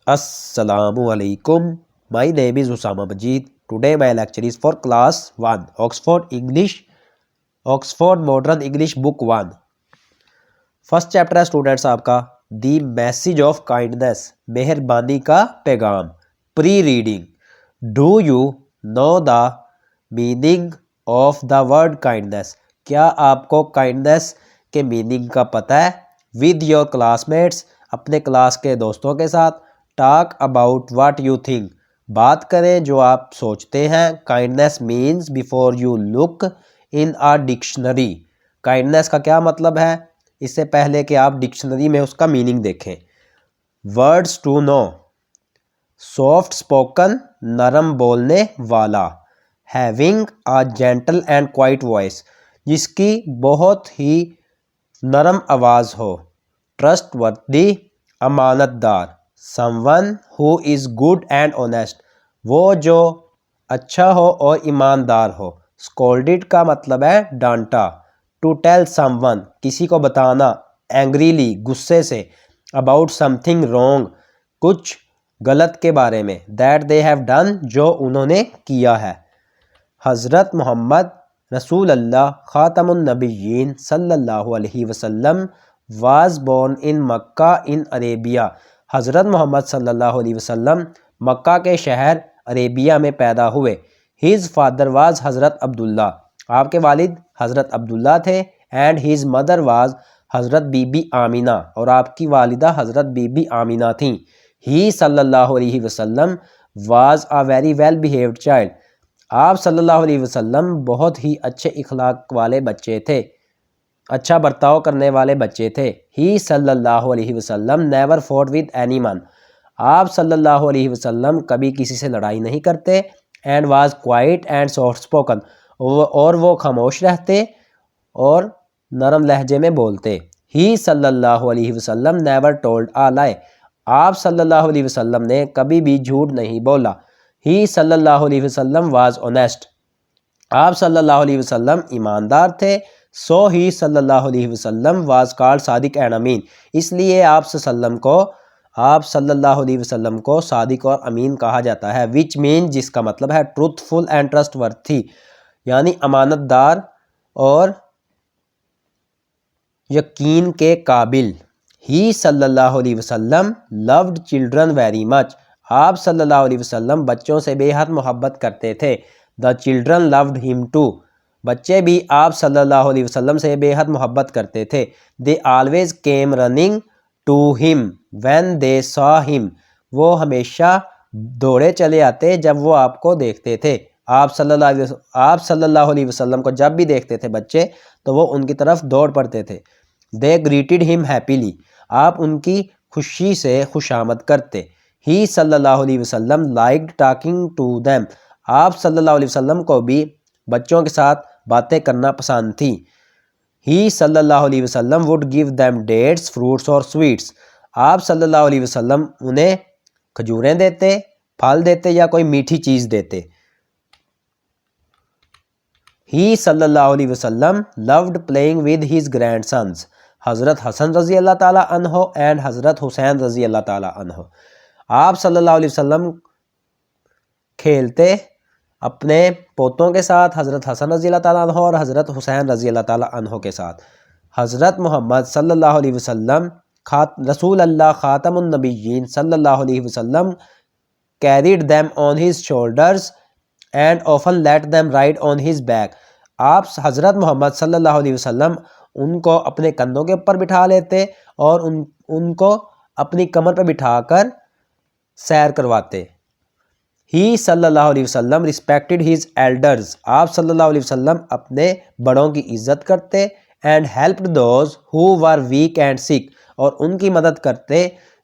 Assalamu alaikum. My name is Usama Majid. Today my lecture is for class 1, Oxford Modern English Book 1. First chapter है students आपका The Message of Kindness, मेहरबानी का पैगाम. Pre-reading. Do you know the meaning of the word kindness? क्या आपको kindness के meaning का पता है? With your classmates, अपने क्लास के दोस्तों के साथ. Talk about what you think. बात करें जो आप सोचते हैं. Kindness means before you look in a dictionary. Kindness का क्या मतलब है? इससे पहले कि आप डिक्शनरी में उसका मीनिंग देखें. Words to know. Soft spoken, नरम बोलने वाला. Having a gentle and quiet voice, जिसकी बहुत ही नरम आवाज़ हो. Trustworthy, अमानतदार. Someone who is good and honest, वो जो अच्छा हो और ईमानदार हो. Scolded का मतलब है डांटा. To tell someone, किसी को बताना. Angrily, गुस्से से. About something wrong, कुछ गलत के बारे में. That they have done, जो उन्होंने किया है. हज़रत मोहम्मद रसूल अल्लाह ख़ातमुन नबिय्यीन सल्लल्लाहु अलैहि वसल्लम was born in Mecca in Arabia. हज़रत मोहम्मद सल्लल्लाहु अलैहि वसल्लम मक्का के शहर अरेबिया में पैदा हुए. His father was हज़रत अब्दुल्ला, आपके वालिद हज़रत अब्दुल्ला थे. एंड हिज मदर वाज हज़रत बीबी आमिना, और आपकी वालिदा हज़रत बीबी आमिना थीं. ही सल्लल्लाहु अलैहि वसल्लम was a very well behaved child. आप सल्लल्लाहु अलैहि वसल्लम बहुत ही अच्छे इखलाक वाले बच्चे थे, अच्छा बर्ताव करने वाले बच्चे थे. ही सल्लल्लाहु अलैहि वसल्लम नेवर फॉट विद एनीवन. आप सल्लल्लाहु अलैहि वसल्लम कभी किसी से लड़ाई नहीं करते. And was quiet and soft spoken, और वो खामोश रहते और नरम लहजे में बोलते. ही सल्लल्लाहु अलैहि वसल्लम नेवर टोल्ड अ लाई. आप सल्लल्लाहु अलैहि वसल्लम ने कभी भी झूठ नहीं बोला. ही सल्लल्लाहु अलैहि वसल्लम वाज ऑनेस्ट. आप सल्लल्लाहु अलैहि वसल्लम ईमानदार थे. सो ही सल्लल्लाहु अलैहि वसल्लम वाज कॉल्ड सादिक एंड अमीन. इसलिए आप सल्लल्लाहु अलैहि वसल्लम को सादिक और अमीन कहा जाता है. विच मीन, जिसका मतलब है ट्रूथफुल एंड ट्रस्टवर्थी, यानी अमानतदार और यकीन के काबिल. ही सल्लल्लाहु अलैहि वसल्लम लव्ड चिल्ड्रन वेरी मच. आप सल्लल्लाहु अलैहि वसल्लम बच्चों से बेहद मोहब्बत करते थे. The children loved him too. बच्चे भी आप सल्लल्लाहु अलैहि वसल्लम से बेहद मोहब्बत करते थे. They always came running to him when they saw him. वो हमेशा दौड़े चले आते जब वो आपको देखते थे. आप सल्लल्लाहु अलैहि वसल्लम को जब भी देखते थे बच्चे, तो वो उनकी तरफ दौड़ पड़ते थे. दे ग्रीटेड हिम हैप्पीली. आप उनकी खुशी से खुशामद करते. ही सल्लल्लाहु अलैहि वसल्लम लाइक्ड टॉकिंग टू देम. आप सल्लल्लाहु अलैहि वसल्लम को भी बच्चों के साथ बातें करना पसंद थी. ही सल्लल्लाहु अलैहि वसल्लम would give them dates, fruits और स्वीट्स. आप सल्लल्लाहु अलैहि वसल्लम उन्हें खजूरें देते, फल देते या कोई मीठी चीज़ देते. ही सल्लल्लाहु अलैहि वसल्लम लव्ड प्लेइंग विद हिज ग्रैंडसन्स. हज़रत हसन रज़ी अल्लाह ताला अन्हो एंड हज़रत हुसैन रज़ी अल्लाह ताला अन्हो. आप सल्लल्लाहु अलैहि वसल्लम खेलते अपने पोतों के साथ, हज़रत हसन रज़ी अल्लाह ताला अन्हो और हज़रत हुसैन रज़ी अल्लाह ताला अन्हो के साथ. हज़रत मोहम्मद सल्लल्लाहु अलैहि वसल्लम रसूल अल्लाह ख़ातमुन नबिय्यीन सल्लल्लाहु अलैहि वसल्लम carried them on his shoulders and often let them ride on his back. आप हज़रत मोहम्मद सल्लल्लाहु अलैहि वसल्लम उनको अपने कंधों के ऊपर बिठा लेते और उनको अपनी कमर पर बिठाकर सैर करवाते. ही सल्लल्लाहु अलैहि वसल्लम रिस्पेक्टेड हिज एल्डर्स. आप सल्लल्लाहु अलैहि वसल्लम अपने बड़ों की इज़्ज़त करते. And helped those who were weak and sick. और उनकी मदद करते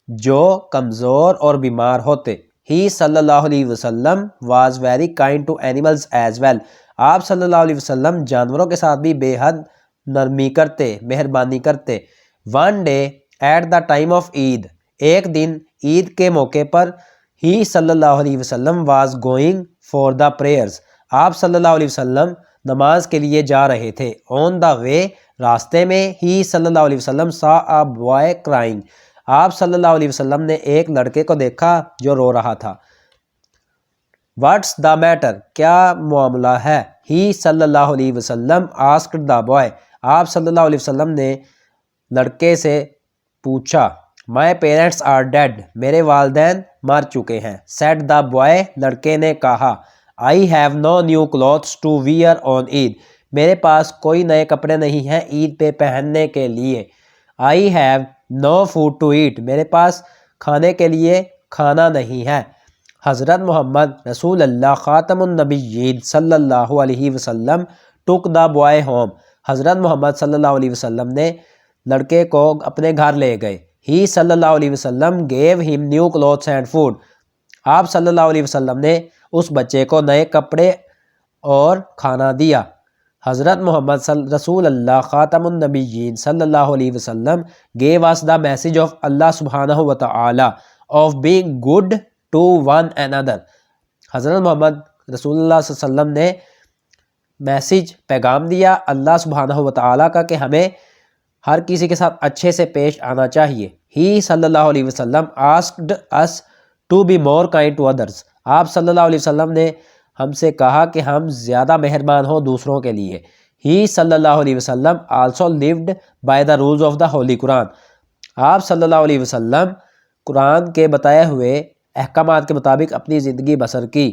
जो कमज़ोर और बीमार होते. ही सल्लल्लाहु अलैहि वसल्लम was very kind to animals as well. आप सल्लल्लाहु अलैहि वसल्लम जानवरों के साथ भी बेहद नरमी करते, मेहरबानी करते. One day at the time of Eid. एक दिन ईद के मौके पर ही सल्लल्लाहु अलैहि वसल्लम was going for the prayers. आप सल्लल्लाहु अलैहि वसल्लम नमाज के लिए जा रहे थे. ऑन द वे, रास्ते में. ही सल्लल्लाहु अलैहि वसल्लम सा अ बॉय क्राइंग. آپ صلی اللہ علیہ وسلم نے ایک لڑکے کو دیکھا جو رو رہا تھا. What's the matter? کیا معاملہ ہے؟ ہی صلی اللہ علیہ وسلم آسکڈ دا بوائے. آپ صلی اللہ علیہ وسلم نے لڑکے سے پوچھا. My parents are dead. میرے والدین مر چکے ہیں. Said the boy. لڑکے نے کہا. I have no new clothes to wear on Eid. میرے پاس کوئی نئے کپڑے نہیں ہیں عید پہ پہننے کے لیے. I have no food to eat. میرے پاس کھانے کے لیے کھانا نہیں ہے. حضرت محمد رسول اللہ خاتم النبیین صلی اللہ علیہ وسلم ٹک دا بوائے ہوم. حضرت محمد صلی اللہ علیہ وسلم نے لڑکے کو اپنے گھر لے گئے. ہی صلی اللہ علیہ وسلم گیو ہم نیو کلوتھس اینڈ فوڈ. آپ صلی اللہ علیہ وسلم نے اس بچے کو نئے کپڑے اور کھانا دیا. حضرت محمد رسول اللہ خاتم النبیین صلی اللہ علیہ وسلم gave us the message of Allah subhanahu wa ta'ala of being good to one another. حضرت محمد رسول اللہ صلی اللہ علیہ وسلم نے میسیج پیغام دیا اللہ سبحانہ و تعالیٰ کا کہ ہمیں ہر کسی کے ساتھ اچھے سے پیش آنا چاہیے. ہی صلی اللہ علیہ وسلم asked us to be more kind to others. آپ صلی اللہ علیہ وسلم نے ہم سے کہا کہ ہم زیادہ مہربان ہوں دوسروں کے لیے. ہی صلی اللہ علیہ وسلم also lived by the rules of the Holy Quran. آپ صلی اللہ علیہ وسلم قرآن کے بتائے ہوئے احکامات کے مطابق اپنی زندگی بسر کی.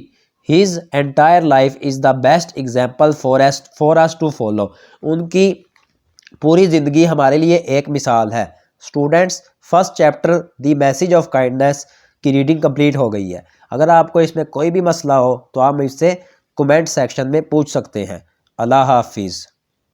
His entire life is the best example for us to follow. ان کی پوری زندگی ہمارے لیے ایک مثال ہے. Students, first chapter the message of kindness کی ریڈنگ کمپلیٹ ہو گئی ہے. اگر آپ کو اس میں کوئی بھی مسئلہ ہو تو آپ مجھ سے کمنٹ سیکشن میں پوچھ سکتے ہیں. اللہ حافظ.